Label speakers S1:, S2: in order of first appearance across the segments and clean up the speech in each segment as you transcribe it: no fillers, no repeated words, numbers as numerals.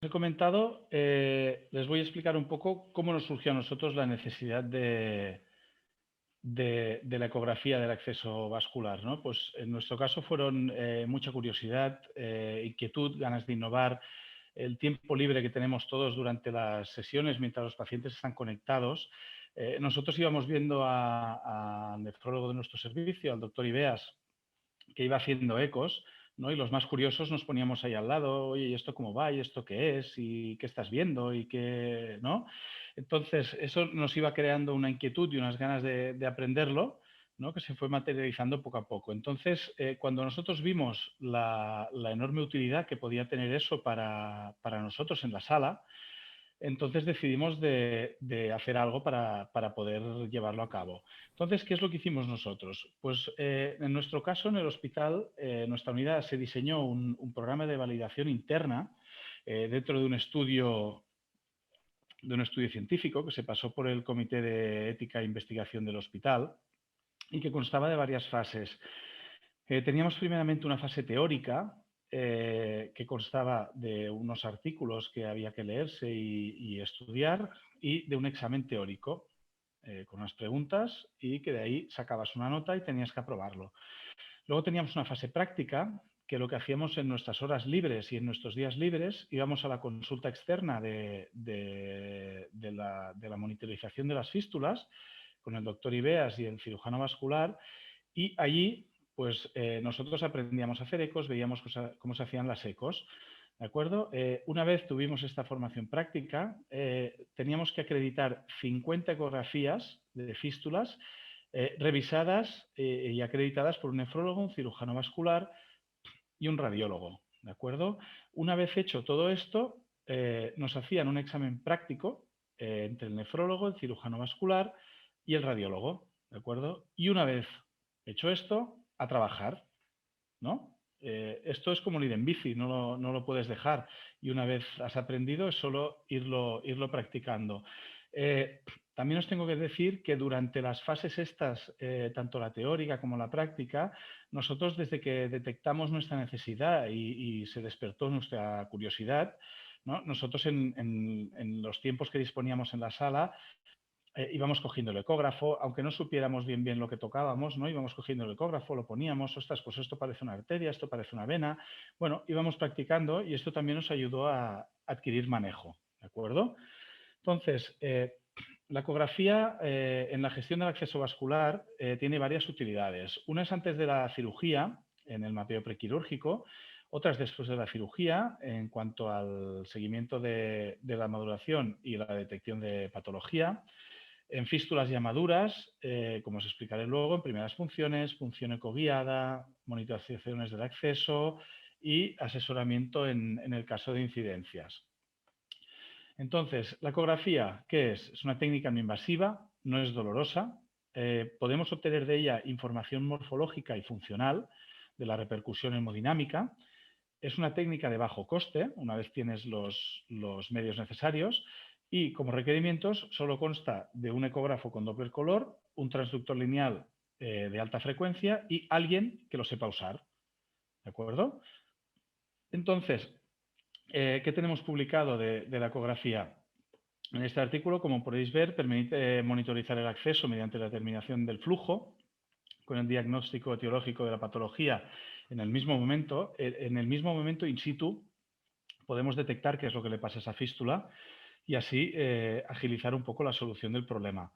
S1: He comentado, les voy a explicar un poco cómo nos surgió a nosotros la necesidad de la ecografía del acceso vascular, ¿no? Pues en nuestro caso fueron mucha curiosidad, inquietud, ganas de innovar, el tiempo libre que tenemos todos durante las sesiones mientras los pacientes están conectados. Nosotros íbamos viendo al nefrólogo de nuestro servicio, al doctor Ibeas, que iba haciendo ecos, ¿no? Y los más curiosos nos poníamos ahí al lado, oye, ¿y esto cómo va? ¿Y esto qué es? ¿Y qué estás viendo? ¿Y qué, no? Entonces, eso nos iba creando una inquietud y unas ganas de aprenderlo, ¿no? Que se fue materializando poco a poco. Entonces, cuando nosotros vimos la enorme utilidad que podía tener eso para nosotros en la sala, entonces decidimos de hacer algo para poder llevarlo a cabo. Entonces, ¿qué es lo que hicimos nosotros? Pues en nuestro caso, en el hospital, nuestra unidad se diseñó un programa de validación interna dentro de un estudio científico que se pasó por el Comité de Ética e Investigación del hospital y que constaba de varias fases. Teníamos primeramente una fase teórica que constaba de unos artículos que había que leerse y estudiar y de un examen teórico con unas preguntas y que de ahí sacabas una nota y tenías que aprobarlo. Luego teníamos una fase práctica que lo que hacíamos en nuestras horas libres y en nuestros días libres íbamos a la consulta externa de la monitorización de las fístulas con el doctor Ibeas y el cirujano vascular y allí pues nosotros aprendíamos a hacer ecos, veíamos cómo se hacían las ecos. ¿De acuerdo? Una vez tuvimos esta formación práctica, teníamos que acreditar 50 ecografías de fístulas revisadas y acreditadas por un nefrólogo, un cirujano vascular y un radiólogo. ¿De acuerdo? Una vez hecho todo esto, nos hacían un examen práctico entre el nefrólogo, el cirujano vascular y el radiólogo. ¿De acuerdo? Y una vez hecho esto, a trabajar, ¿no? Esto es como el ir en bici, no lo puedes dejar. Y una vez has aprendido, es solo irlo practicando. También os tengo que decir que durante las fases estas, tanto la teórica como la práctica, nosotros desde que detectamos nuestra necesidad y se despertó nuestra curiosidad, ¿no? Nosotros en los tiempos que disponíamos en la sala, íbamos cogiendo el ecógrafo, aunque no supiéramos bien lo que tocábamos, ¿no? Íbamos cogiendo el ecógrafo, lo poníamos, ostras, pues esto parece una arteria, esto parece una vena. Bueno, íbamos practicando y esto también nos ayudó a adquirir manejo, ¿de acuerdo? Entonces, la ecografía en la gestión del acceso vascular tiene varias utilidades. Una es antes de la cirugía, en el mapeo prequirúrgico, otras después de la cirugía, en cuanto al seguimiento de la maduración y la detección de patología. En fístulas y hamaduras, como os explicaré luego, en primeras funciones, función ecoguiada, monitorizaciones del acceso y asesoramiento en el caso de incidencias. Entonces, la ecografía, ¿qué es? Es una técnica no invasiva, no es dolorosa. Podemos obtener de ella información morfológica y funcional de la repercusión hemodinámica. Es una técnica de bajo coste, una vez tienes los medios necesarios, y como requerimientos solo consta de un ecógrafo con Doppler color, un transductor lineal de alta frecuencia y alguien que lo sepa usar. ¿De acuerdo? Entonces, ¿qué tenemos publicado de la ecografía? En este artículo, como podéis ver, permite monitorizar el acceso mediante la determinación del flujo con el diagnóstico etiológico de la patología en el mismo momento in situ, podemos detectar qué es lo que le pasa a esa fístula y así agilizar un poco la solución del problema.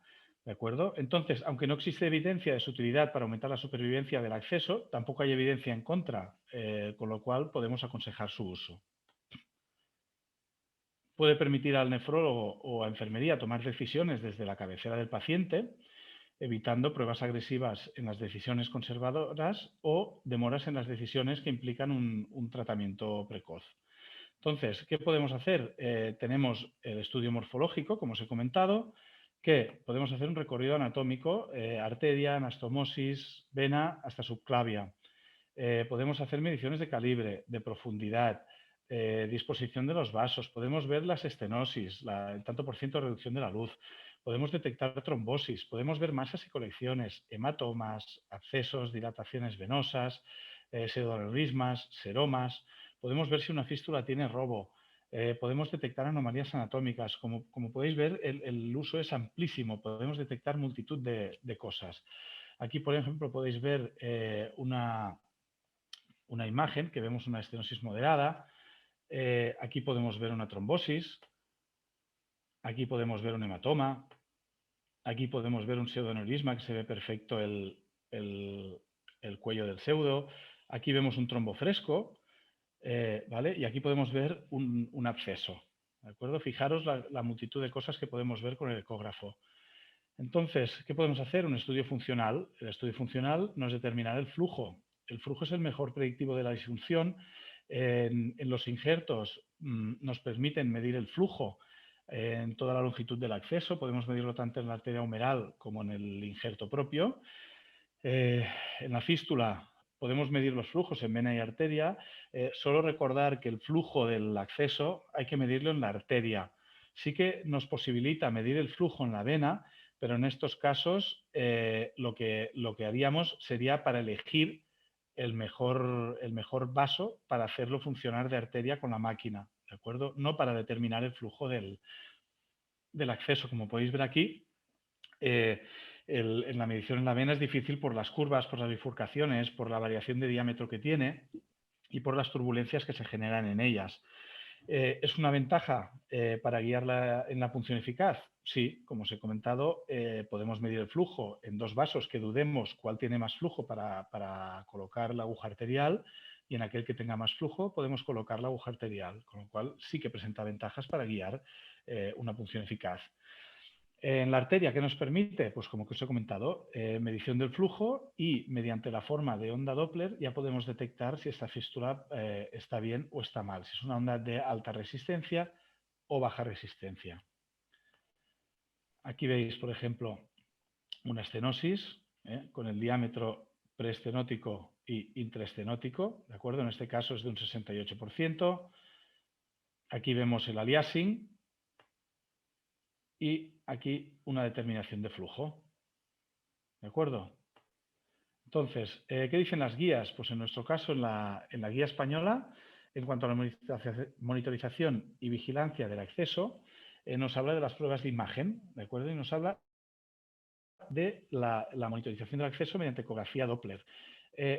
S1: ¿De acuerdo? Entonces, aunque no existe evidencia de su utilidad para aumentar la supervivencia del acceso, tampoco hay evidencia en contra, con lo cual podemos aconsejar su uso. Puede permitir al nefrólogo o a enfermería tomar decisiones desde la cabecera del paciente, evitando pruebas agresivas en las decisiones conservadoras o demoras en las decisiones que implican un tratamiento precoz. Entonces, ¿qué podemos hacer? Tenemos el estudio morfológico, como os he comentado, que podemos hacer un recorrido anatómico, arteria, anastomosis, vena, hasta subclavia. Podemos hacer mediciones de calibre, de profundidad, disposición de los vasos, podemos ver las estenosis, el tanto por ciento de reducción de la luz, podemos detectar trombosis, podemos ver masas y colecciones, hematomas, abscesos, dilataciones venosas, pseudoaneurismas, seromas, podemos ver si una fístula tiene robo, Podemos detectar anomalías anatómicas. Como podéis ver, el uso es amplísimo. Podemos detectar multitud de cosas. Aquí, por ejemplo, podéis ver una imagen que vemos una estenosis moderada. Aquí podemos ver una trombosis. Aquí podemos ver un hematoma. Aquí podemos ver un pseudoaneurisma, que se ve perfecto el cuello del pseudo. Aquí vemos un trombo fresco, ¿vale? Y aquí podemos ver un absceso, ¿de acuerdo? Fijaros la multitud de cosas que podemos ver con el ecógrafo. Entonces, ¿qué podemos hacer? Un estudio funcional. El estudio funcional nos determinará el flujo. El flujo es el mejor predictivo de la disfunción. En los injertos nos permiten medir el flujo en toda la longitud del acceso. Podemos medirlo tanto en la arteria humeral como en el injerto propio. En la fístula podemos medir los flujos en vena y arteria. Solo recordar que el flujo del acceso hay que medirlo en la arteria. Sí que nos posibilita medir el flujo en la vena, pero en estos casos lo que haríamos sería para elegir el mejor vaso para hacerlo funcionar de arteria con la máquina, ¿de acuerdo? No para determinar el flujo del acceso. Como podéis ver aquí, en la medición en la vena es difícil por las curvas, por las bifurcaciones, por la variación de diámetro que tiene y por las turbulencias que se generan en ellas. ¿Es una ventaja para guiarla en la punción eficaz? Sí, como os he comentado, podemos medir el flujo en dos vasos que dudemos cuál tiene más flujo para colocar la aguja arterial, y en aquel que tenga más flujo podemos colocar la aguja arterial, con lo cual sí que presenta ventajas para guiar una punción eficaz. En la arteria, ¿qué nos permite? Pues como que os he comentado, medición del flujo, y mediante la forma de onda Doppler ya podemos detectar si esta fístula está bien o está mal, si es una onda de alta resistencia o baja resistencia. Aquí veis, por ejemplo, una estenosis con el diámetro preestenótico y intraestenótico, ¿de acuerdo? En este caso es de un 68%. Aquí vemos el aliasing y aquí una determinación de flujo, ¿de acuerdo? Entonces, ¿qué dicen las guías? Pues en nuestro caso, en la guía española, en cuanto a la monitorización y vigilancia del acceso, nos habla de las pruebas de imagen, ¿de acuerdo? Y nos habla de la monitorización del acceso mediante ecografía Doppler.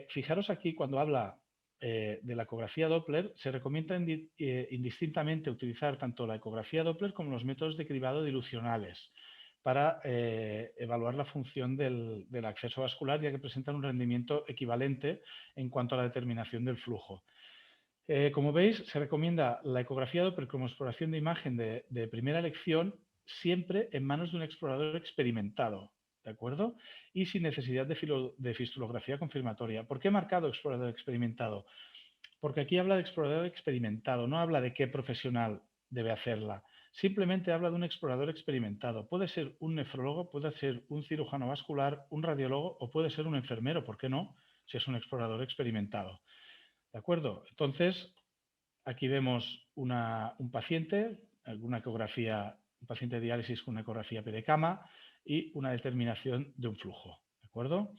S1: Fijaros aquí, cuando habla de la ecografía Doppler, se recomienda indistintamente utilizar tanto la ecografía Doppler como los métodos de cribado dilucionales para evaluar la función del acceso vascular, ya que presentan un rendimiento equivalente en cuanto a la determinación del flujo. Como veis, se recomienda la ecografía Doppler como exploración de imagen de primera elección, siempre en manos de un explorador experimentado, ¿de acuerdo? Y sin necesidad de fistulografía confirmatoria. ¿Por qué he marcado explorador experimentado? Porque aquí habla de explorador experimentado, no habla de qué profesional debe hacerla. Simplemente habla de un explorador experimentado. Puede ser un nefrólogo, puede ser un cirujano vascular, un radiólogo o puede ser un enfermero, ¿por qué no? Si es un explorador experimentado. ¿De acuerdo? Entonces, aquí vemos un paciente, una ecografía, un paciente de diálisis con una ecografía pie de cama y una determinación de un flujo. ¿De acuerdo?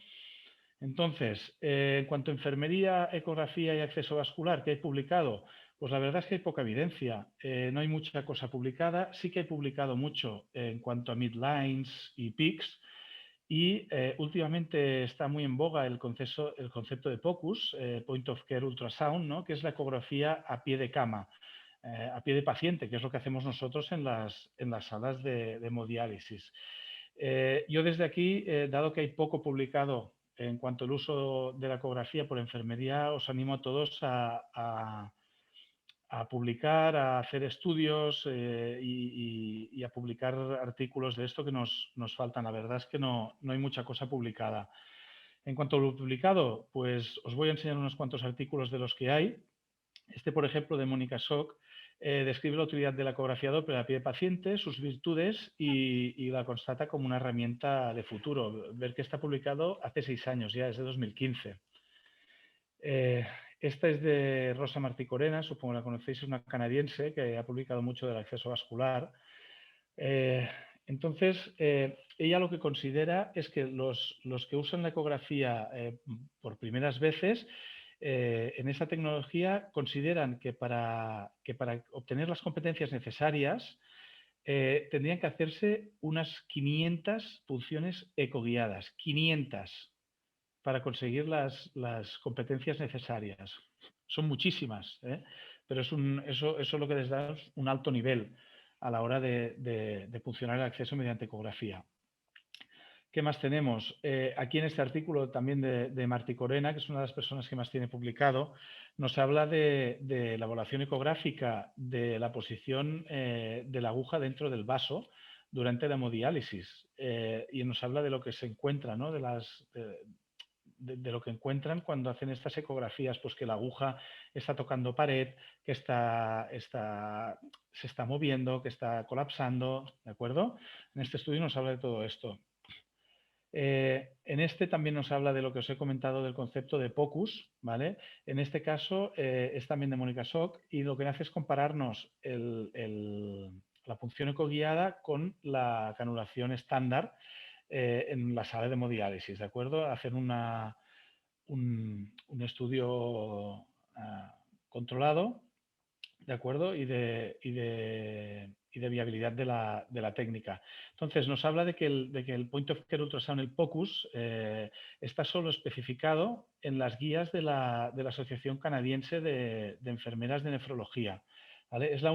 S1: Entonces, en cuanto a enfermería, ecografía y acceso vascular, ¿qué he publicado? Pues la verdad es que hay poca evidencia, no hay mucha cosa publicada. Sí que he publicado mucho en cuanto a midlines y PICS, y últimamente está muy en boga el concepto de POCUS, Point of Care Ultrasound, ¿no? Que es la ecografía a pie de cama, a pie de paciente, que es lo que hacemos nosotros en las salas de hemodiálisis. Yo desde aquí, dado que hay poco publicado en cuanto al uso de la ecografía por enfermería, os animo a todos a publicar, a hacer estudios y a publicar artículos de esto que nos faltan. La verdad es que no hay mucha cosa publicada. En cuanto a lo publicado, pues os voy a enseñar unos cuantos artículos de los que hay. Este, por ejemplo, de Mónica Schock, describe la utilidad de la ecografía Doppler a pie de paciente, sus virtudes y la constata como una herramienta de futuro. Ver que está publicado hace 6 años ya, es de 2015. Esta es de Rosa Martí Corena, supongo que la conocéis, es una canadiense que ha publicado mucho del acceso vascular. Entonces, ella lo que considera es que los que usan la ecografía por primeras veces en esta tecnología consideran que para obtener las competencias necesarias tendrían que hacerse unas 500 punciones ecoguiadas, 500, para conseguir las competencias necesarias. Son muchísimas, ¿eh? Pero eso es lo que les da un alto nivel a la hora de funcionar el acceso mediante ecografía. ¿Qué más tenemos? Aquí en este artículo también de Martí Corena, que es una de las personas que más tiene publicado, nos habla de la evaluación ecográfica de la posición de la aguja dentro del vaso durante la hemodiálisis y nos habla de lo que se encuentra, ¿no? de lo que encuentran cuando hacen estas ecografías, pues que la aguja está tocando pared, que se está moviendo, que está colapsando, ¿de acuerdo? En este estudio nos habla de todo esto. En este también nos habla de lo que os he comentado del concepto de POCUS, ¿vale? En este caso es también de Mónica Soc y lo que hace es compararnos la punción ecoguiada con la canulación estándar en la sala de hemodiálisis, ¿de acuerdo? Hacer un estudio controlado, ¿de acuerdo? Y de viabilidad de la técnica. Entonces, nos habla de que el Point of Care Ultrasound, el POCUS, está solo especificado en las guías de la Asociación Canadiense de Enfermeras de Nefrología, ¿vale? Es las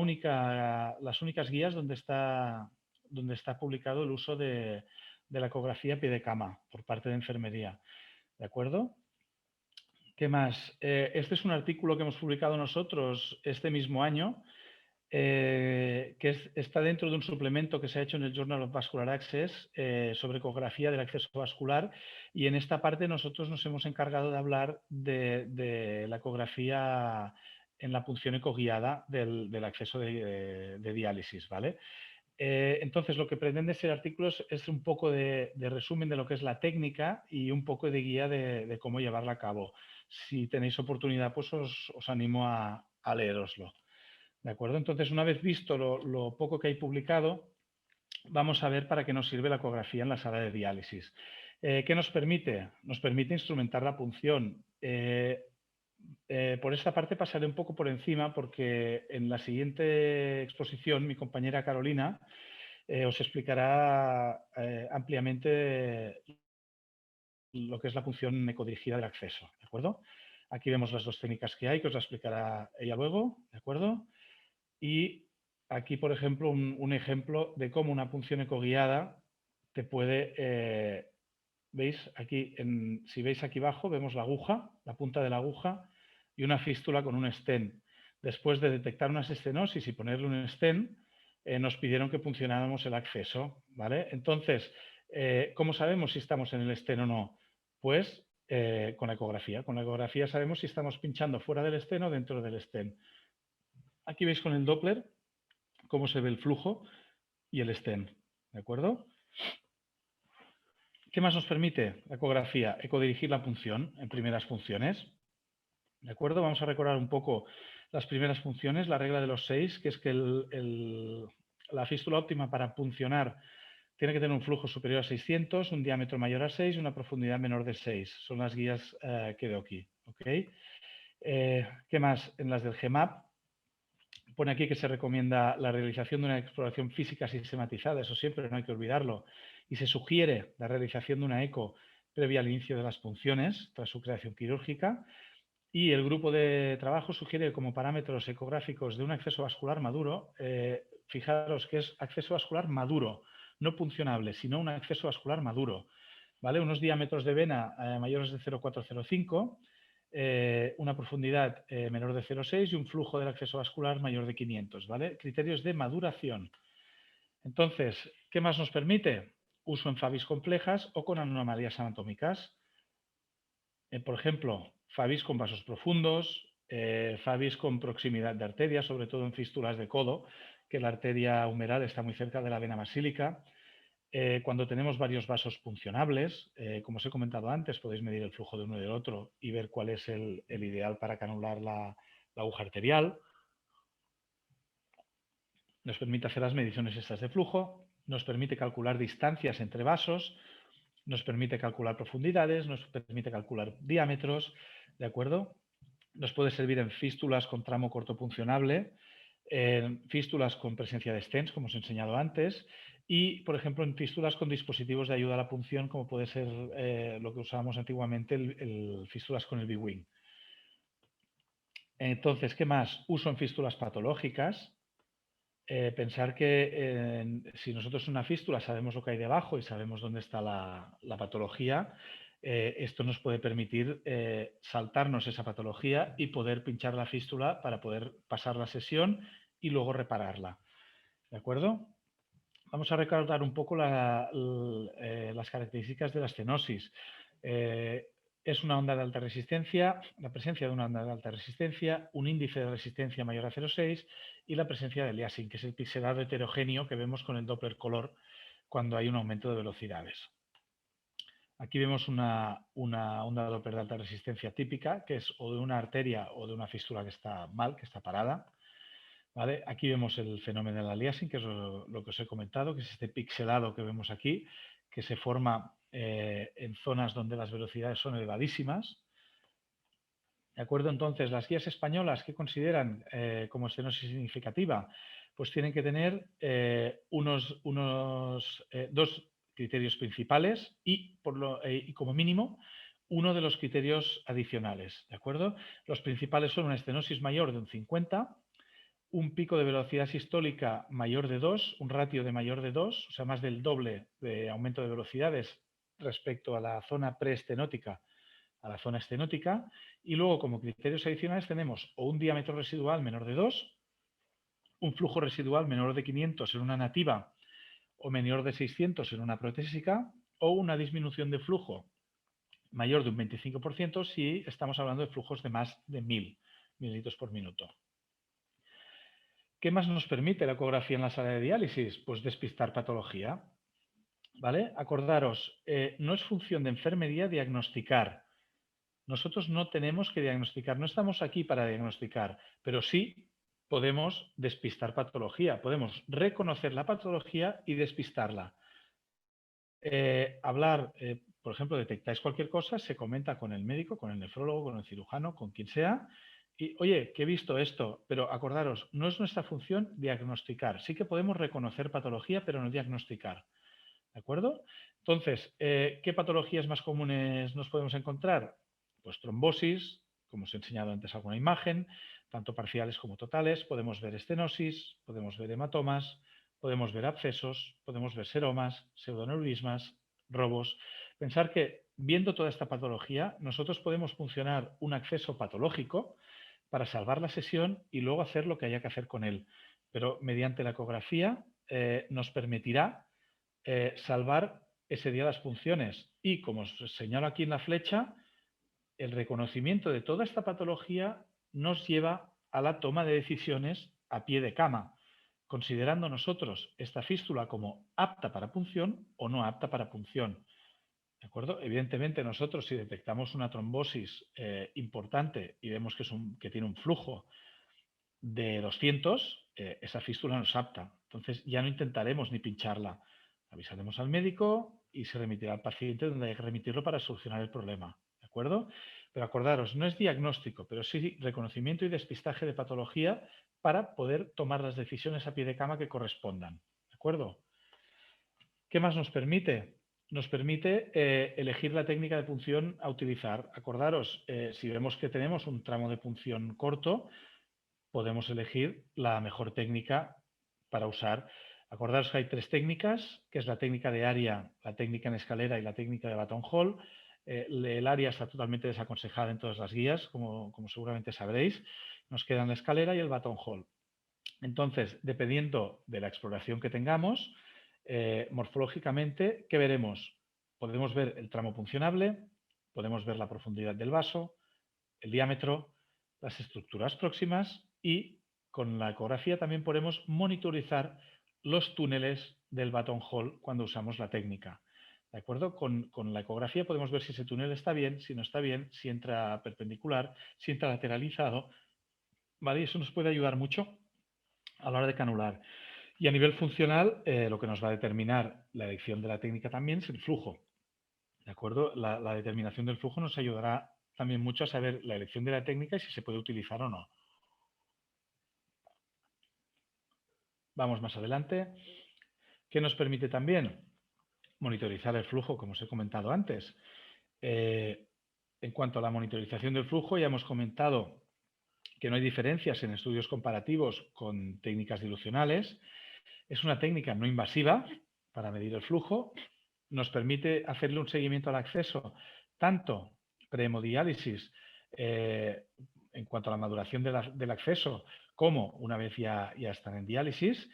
S1: únicas guías donde está publicado el uso de la ecografía a pie de cama por parte de enfermería, ¿de acuerdo? ¿Qué más? Este es un artículo que hemos publicado nosotros este mismo año, está dentro de un suplemento que se ha hecho en el Journal of Vascular Access sobre ecografía del acceso vascular, y en esta parte nosotros nos hemos encargado de hablar de la ecografía en la punción ecoguiada del acceso de diálisis, ¿vale? Entonces, lo que pretende ser artículo es un poco de resumen de lo que es la técnica y un poco de guía de cómo llevarla a cabo. Si tenéis oportunidad, pues os animo a leeroslo. ¿De acuerdo? Entonces, una vez visto lo poco que hay publicado, vamos a ver para qué nos sirve la ecografía en la sala de diálisis. ¿Qué nos permite? Nos permite instrumentar la punción. Por esta parte pasaré un poco por encima porque en la siguiente exposición mi compañera Carolina os explicará ampliamente lo que es la punción ecodirigida del acceso, ¿de acuerdo? Aquí vemos las dos técnicas que hay, que os la explicará ella luego, ¿de acuerdo? Y aquí, por ejemplo, un ejemplo de cómo una punción ecoguiada te puede... ¿Veis? Aquí, si veis aquí abajo, vemos la aguja, la punta de la aguja y una fístula con un stent. Después de detectar unas estenosis y ponerle un stent, nos pidieron que puncionáramos el acceso, ¿vale? Entonces, ¿cómo sabemos si estamos en el stent o no? Pues con la ecografía. Con la ecografía sabemos si estamos pinchando fuera del stent o dentro del stent. Aquí veis con el Doppler cómo se ve el flujo y el stent, ¿de acuerdo? ¿Qué más nos permite la ecografía? Ecodirigir la punción en primeras funciones. ¿De acuerdo? Vamos a recordar un poco las primeras funciones, la regla de los 6, que es que la fístula óptima para puncionar tiene que tener un flujo superior a 600, un diámetro mayor a 6 y una profundidad menor de 6. Son las guías que veo aquí. ¿Okay? ¿Qué más? En las del GEMAP pone aquí que se recomienda la realización de una exploración física sistematizada, eso siempre no hay que olvidarlo, y se sugiere la realización de una eco previa al inicio de las punciones tras su creación quirúrgica, y el grupo de trabajo sugiere como parámetros ecográficos de un acceso vascular maduro, fijaros que es acceso vascular maduro, no puncionable, sino un acceso vascular maduro, ¿vale? Unos diámetros de vena mayores de 0,405, una profundidad menor de 0,6 y un flujo del acceso vascular mayor de 500, ¿vale? Criterios de maduración. Entonces, ¿qué más nos permite? Uso en FABIS complejas o con anomalías anatómicas. Por ejemplo, FABIS con vasos profundos, FABIS con proximidad de arterias, sobre todo en fístulas de codo, que la arteria humeral está muy cerca de la vena basílica. Cuando tenemos varios vasos puncionables, como os he comentado antes, podéis medir el flujo de uno y del otro y ver cuál es el ideal para canular la aguja arterial. Nos permite hacer las mediciones estas de flujo, nos permite calcular distancias entre vasos, nos permite calcular profundidades, nos permite calcular diámetros, ¿de acuerdo? Nos puede servir en fístulas con tramo corto puncionable, en fístulas con presencia de stents, como os he enseñado antes, y, por ejemplo, en fístulas con dispositivos de ayuda a la punción, como puede ser lo que usábamos antiguamente, el fístulas con el B-Wing. Entonces, ¿qué más? Uso en fístulas patológicas. Pensar que si nosotros en una fístula sabemos lo que hay debajo y sabemos dónde está la patología, esto nos puede permitir saltarnos esa patología y poder pinchar la fístula para poder pasar la sesión y luego repararla. ¿De acuerdo? Vamos a recordar un poco las características de la estenosis. Es una onda de alta resistencia, la presencia de una onda de alta resistencia, un índice de resistencia mayor a 0,6 y la presencia del aliasing, que es el pixelado heterogéneo que vemos con el Doppler color cuando hay un aumento de velocidades. Aquí vemos una onda Doppler de alta resistencia típica, que es o de una arteria o de una fístula que está mal, que está parada. ¿Vale? Aquí vemos el fenómeno del aliasing, que es lo que os he comentado, que es este pixelado que vemos aquí, que se forma en zonas donde las velocidades son elevadísimas. ¿De acuerdo? Entonces, las guías españolas, ¿qué consideran como estenosis significativa? Pues tienen que tener dos criterios principales y como mínimo uno de los criterios adicionales. ¿De acuerdo? Los principales son una estenosis mayor de un 50, un pico de velocidad sistólica mayor de 2, un ratio de mayor de 2, o sea, más del doble de aumento de velocidades respecto a la zona preestenótica a la zona estenótica. Y luego, como criterios adicionales, tenemos o un diámetro residual menor de 2, un flujo residual menor de 500 en una nativa o menor de 600 en una protésica, o una disminución de flujo mayor de un 25% si estamos hablando de flujos de más de 1000 mililitros por minuto. ¿Qué más nos permite la ecografía en la sala de diálisis? Pues despistar patología. ¿Vale? Acordaros, no es función de enfermería diagnosticar. Nosotros no tenemos que diagnosticar, no estamos aquí para diagnosticar, pero sí podemos despistar patología, podemos reconocer la patología y despistarla. Por ejemplo, detectáis cualquier cosa, se comenta con el médico, con el nefrólogo, con el cirujano, con quien sea, y oye, que he visto esto, pero acordaros, no es nuestra función diagnosticar. Sí que podemos reconocer patología, pero no diagnosticar. ¿De acuerdo? Entonces, ¿qué patologías más comunes nos podemos encontrar? Pues trombosis, como os he enseñado antes alguna imagen, tanto parciales como totales. Podemos ver estenosis, podemos ver hematomas, podemos ver abscesos, podemos ver seromas, pseudoneurismas, robos. Pensar que viendo toda esta patología, nosotros podemos funcionar un acceso patológico para salvar la sesión y luego hacer lo que haya que hacer con él. Pero mediante la ecografía nos permitirá salvar ese día las funciones. Y como os señalo aquí en la flecha, el reconocimiento de toda esta patología nos lleva a la toma de decisiones a pie de cama, considerando nosotros esta fístula como apta para punción o no apta para punción. ¿De acuerdo? Evidentemente nosotros si detectamos una trombosis importante y vemos que tiene un flujo de 200, esa fístula no es apta. Entonces ya no intentaremos ni pincharla. Avisaremos al médico y se remitirá al paciente donde hay que remitirlo para solucionar el problema. ¿De acuerdo? Pero acordaros, no es diagnóstico, pero sí reconocimiento y despistaje de patología para poder tomar las decisiones a pie de cama que correspondan. ¿De acuerdo? ¿Qué más nos permite? Nos permite elegir la técnica de punción a utilizar. Acordaros, si vemos que tenemos un tramo de punción corto, podemos elegir la mejor técnica para usar. Acordaros que hay tres técnicas, que es la técnica de área, la técnica en escalera y la técnica de baton hall. El área está totalmente desaconsejada en todas las guías, como seguramente sabréis. Nos quedan la escalera y el baton hall. Entonces, dependiendo de la exploración que tengamos, morfológicamente, ¿qué veremos? Podemos ver el tramo puncionable, podemos ver la profundidad del vaso, el diámetro, las estructuras próximas y con la ecografía también podemos monitorizar los túneles del baton hall cuando usamos la técnica. ¿De acuerdo? Con la ecografía podemos ver si ese túnel está bien, si no está bien, si entra perpendicular, si entra lateralizado. ¿Vale? Y eso nos puede ayudar mucho a la hora de canular. Y a nivel funcional, lo que nos va a determinar la elección de la técnica también es el flujo. ¿De acuerdo? La determinación del flujo nos ayudará también mucho a saber la elección de la técnica y si se puede utilizar o no. Vamos más adelante. ¿Qué nos permite también? Monitorizar el flujo, como os he comentado antes. En cuanto a la monitorización del flujo, ya hemos comentado que no hay diferencias en estudios comparativos con técnicas dilucionales. Es una técnica no invasiva para medir el flujo. Nos permite hacerle un seguimiento al acceso, tanto prehemodiálisis en cuanto a la maduración del acceso, como una vez ya están en diálisis.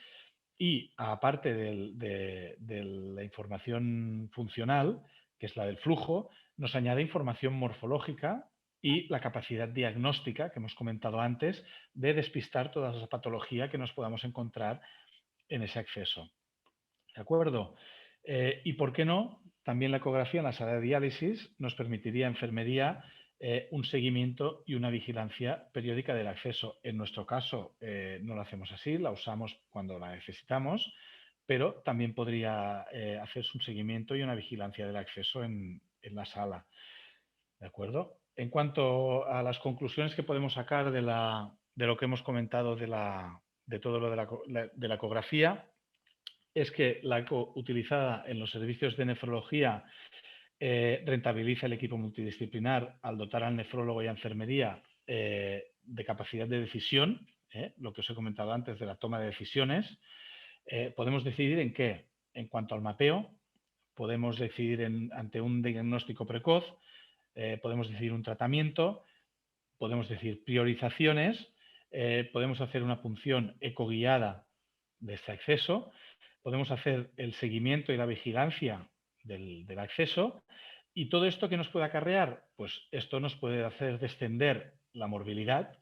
S1: Y aparte de la información funcional, que es la del flujo, nos añade información morfológica y la capacidad diagnóstica que hemos comentado antes de despistar toda esa patología que nos podamos encontrar en ese acceso. ¿De acuerdo? Y por qué no, también la ecografía en la sala de diálisis nos permitiría a enfermería un seguimiento y una vigilancia periódica del acceso. En nuestro caso no lo hacemos así, la usamos cuando la necesitamos, pero también podría hacerse un seguimiento y una vigilancia del acceso en la sala. ¿De acuerdo? En cuanto a las conclusiones que podemos sacar de lo que hemos comentado de todo lo de la ecografía, es que la eco utilizada en los servicios de nefrología rentabiliza el equipo multidisciplinar al dotar al nefrólogo y a enfermería de capacidad de decisión, lo que os he comentado antes de la toma de decisiones. Podemos decidir en qué. En cuanto al mapeo, podemos decidir ante un diagnóstico precoz, podemos decidir un tratamiento, podemos decir priorizaciones, podemos hacer una punción ecoguiada de este acceso, podemos hacer el seguimiento y la vigilancia del acceso. ¿Y todo esto qué nos puede acarrear? Pues esto nos puede hacer descender la morbilidad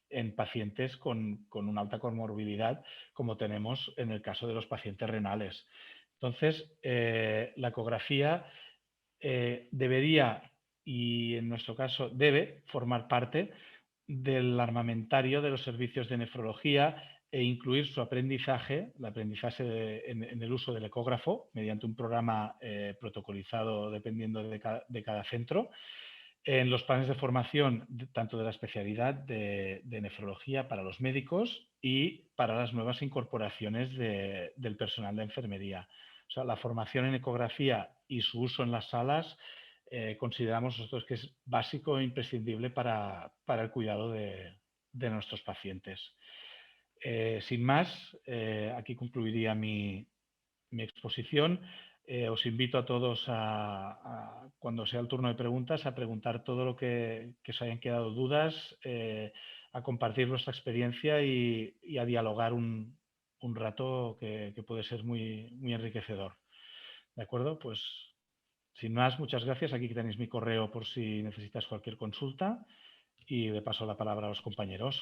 S1: en pacientes con una alta comorbilidad, como tenemos en el caso de los pacientes renales. Entonces, la ecografía debería, y en nuestro caso debe, formar parte del armamentario de los servicios de nefrología e incluir su aprendizaje, el aprendizaje en el uso del ecógrafo mediante un programa protocolizado dependiendo de cada centro, en los planes de formación tanto de la especialidad de nefrología para los médicos y para las nuevas incorporaciones del personal de enfermería. O sea, la formación en ecografía y su uso en las salas consideramos nosotros que es básico e imprescindible para el cuidado de nuestros pacientes. Sin más, aquí concluiría mi exposición. Os invito a todos cuando sea el turno de preguntas, a preguntar todo lo que os hayan quedado dudas, a compartir vuestra experiencia y a dialogar un rato que puede ser muy, muy enriquecedor. ¿De acuerdo? Pues sin más, muchas gracias. Aquí tenéis mi correo por si necesitas cualquier consulta y le paso la palabra a los compañeros.